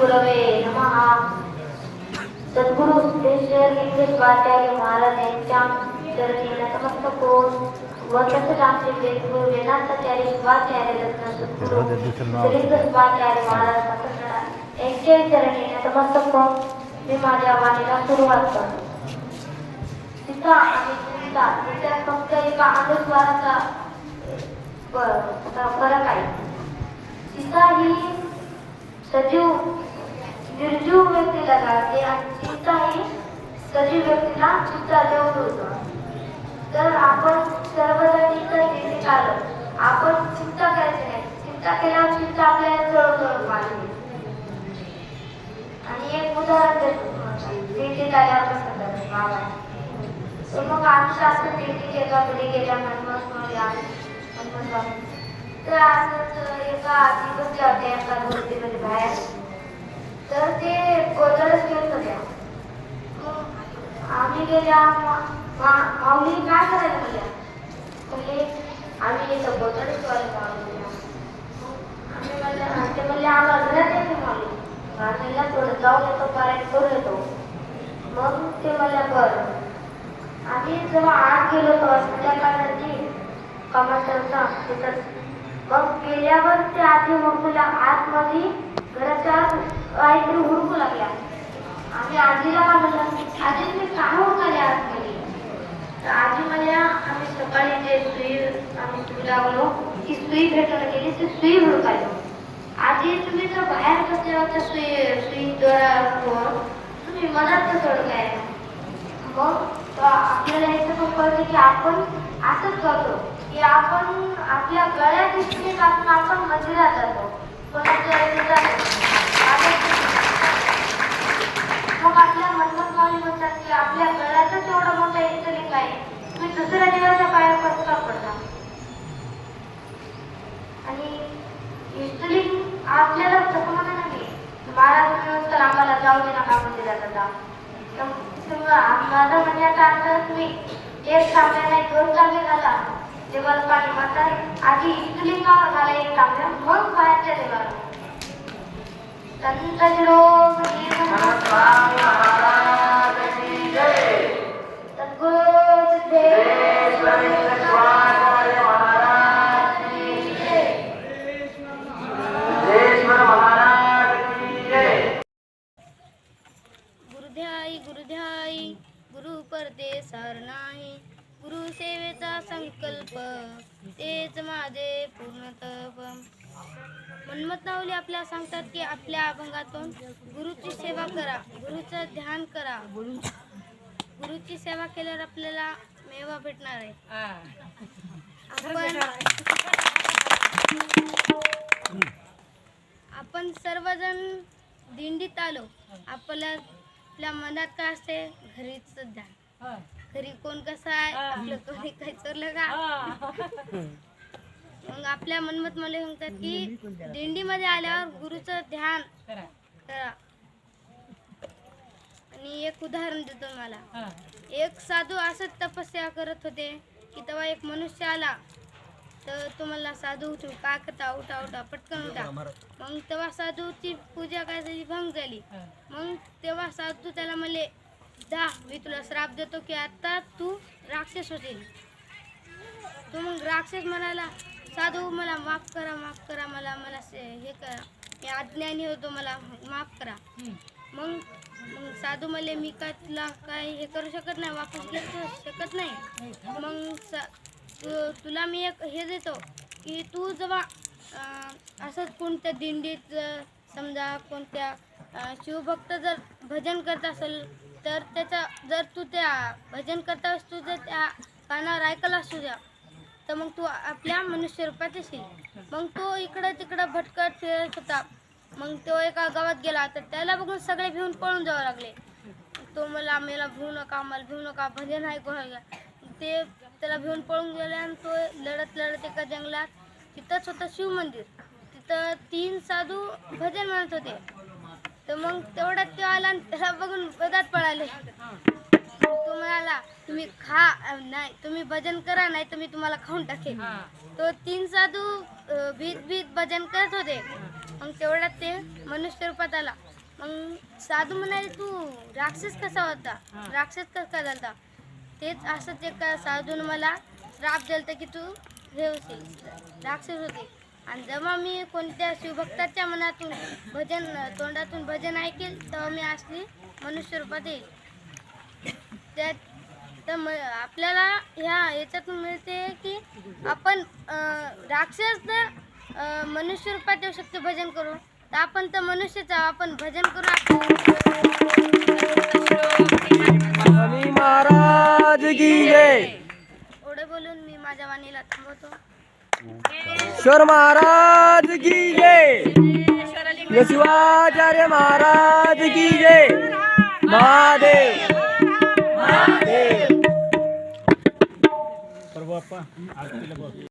गुरवे नमः. सद्गुरु सिद्धेश्वर लिंगेश्वराचार्य महाराज यांच्या चरणी नतमस्तक होऊन व तसेच आमचे वेदगुरु वेदांताचार्य शिवाचार्य रत्न सद्गुरु श्रीलिंग शिवाचार्य महाराज पत्रकार यांच्या चरणी नतमस्तक होऊन मी माझ्या वाणीला सुरुवात करतो. सीता आणि चिंता याच्यात फक्त एका अनुस्वाराचा फरक आहे. सीता ही सजीव निर्जीव व्यक्तीला लागते आणि चिंता ही सजीव व्यक्तीला चिंता देऊन होतो. तर आपण सर्वजण इथं दिली काढलं आपण चिंता करायची नाही. चिंता केल्यावर चिंता आपल्याला जवळ मारली. आणि एक उदाहरण दिल्लीत आल्यावर बाबा तर मग आमचं असं दिल्ली गेला घरी गेल्या तर असंच एका आजी बसल्या होत्या एका मूर्तीमध्ये बाहेर. तर ते गोंधळच घेत होत्या. आम्ही गेल्या माऊली काय करायला गेल्या म्हणजे आम्ही इथं गोंधळच करायला आम्ही म्हणले आम्हाला घरात येते माऊली घराला थोडं जाऊन येतो पारायण करून येतो. मग ते मला बरं आम्ही जेव्हा आत गेलो तेव्हा संध्याकाळची कमाल तिथं मग गेल्यावर ते आधी हुडकूला आतमध्ये घराच्या काहीतरी हुडकू लागल्या. आम्ही आजीला का म्हणलं आजी तुम्ही का हुडकाले आतमध्ये. तर आजी म्हणल्या आम्ही सकाळी जे सुई आम्ही सुई लागलो ती सुई भेटायला गेली ती सुई हुडकालो. आजी तुम्ही जर बाहेर बसल्या होत्या सुई दोरा तुम्ही मनात थोडं काय. मग आपल्याला याचं पण कळतं की आपण असंच करतो की आपण आपल्या गळ्यात दिसणे पासून आपण मंदिरात जातो मग आपल्या मनमत माऊली म्हणतात की आपल्या गळ्यातच एवढं मोठं इष्टलिंग आहे तुम्ही दुसऱ्या देवाच्या पाया कसं पडता. आणि इष्टलिंग आपल्याला तसं म्हणा नाही महाराज तर आम्हाला जाऊ दे नका मंदिरात जा. माझं म्हणण्याचा अर्थ तुम्ही एक तांब्या नाही 2 तांबे घाला देवाला पाणी मारता आधी इष्टलिंगावर घाला 1 तांब्या मग बाहेरच्या देवाला. संत श्लोक सद्गुरु सिद्धेश्वर लिंगेश्वराचार्य महाराज की जय. सिद्धेश्वर महाराज की जय. गुरुध्याई गुरु परते सार नाही. गुरु सेवेचा संकल्प तेच माझे पूर्णतप. मनमत माऊली आपल्याला सांगतात की आपल्या अभंगातून गुरुची सेवा करा गुरुचं ध्यान करा. गुरुची सेवा केल्यावर आपल्याला मेवा भेटणार आहे. आपण सर्वजण दिंडीत आलो आपल्या मनात काय असते घरीच ध्यान. घरी कोण कसं आहे आपलं कोणी काही चोरलं का. मग आपल्या मनमत मला सांगतात की दिंडीमध्ये आल्यावर गुरुचं ध्यान करा. आणि एक उदाहरण देतो मला. एक साधू असंच तपस्या करत होते की तेव्हा एक मनुष्य आला. तर तुम्हाला साधू उठून काय करता उठा उठा पटकन उठा. मग तेव्हा साधूची पूजा करायची भंग झाली. मग तेव्हा साधू त्याला म्हणले जा मी तुला श्राप देतो की आता तू राक्षस होतील. तो मग राक्षस म्हणाला साधू मला माफ करा मला हे करा मी अज्ञानी होतो मला माफ करा. मग साधू म्हणले मी काय तुला काय हे करू शकत नाही वापस घेऊ शकत नाही. मग तुला मी एक हे देतो की तू जेव्हा असंच कोणत्या दिंडीत समजा कोणत्या शिवभक्त जर भजन करत असेल तर त्याचा जर तू त्या भजन करता तू जर त्या कानावर ऐकला असू द्या तर मग तू आपल्या मनुष्य रूपात येशील. मग तो इकडं तिकडं भटकत फिरत होता. मग तो एका गावात गेला तर त्याला बघून सगळे भिवून पळून जावं लागले. तो मला भिवू नका भजन ऐकू ते त्याला भिवून पळून गेले. आणि तो लढत एका जंगलात तिथंच होतं शिव मंदिर. तिथं 3 साधू भजन म्हणत होते. तर मग तेवढ्यात तो आला आणि त्याला बघून वेदात पळाले. तो म्हणाला तुम्ही खा नाही तुम्ही भजन करा नाही तर मी तुम्हाला खाऊन टाकेन. तो 3 साधू भीत भजन करत होते. मग तेवढ्यात ते मनुष्य रूपात आला. मग साधू म्हणाले तू राक्षस कसा होता, राक्षस कसा झालता. तेच असंच एका साधून मला श्राप दिलता की तू हे होशील, राक्षस होते. आणि जेव्हा मी कोणत्या शिवभक्ताच्या मनातून भजन तोंडातून भजन ऐकेल तेव्हा मी असली मनुष्य रूपात येईल. त्यात तर आपल्याला ह्या याच्यातून मिळते की आपण राक्षस तर मनुष्य रूपात येऊ शकतो भजन करून, तर आपण तर मनुष्यच आहोत, आपण भजन करू. स्वामी महाराज की जय. एवढं बोलून मी माझ्या वाणीला थांबवतो. ईश्वर महाराज की जय. शिवाचार्य महाराज की जय. महादेव महादेव.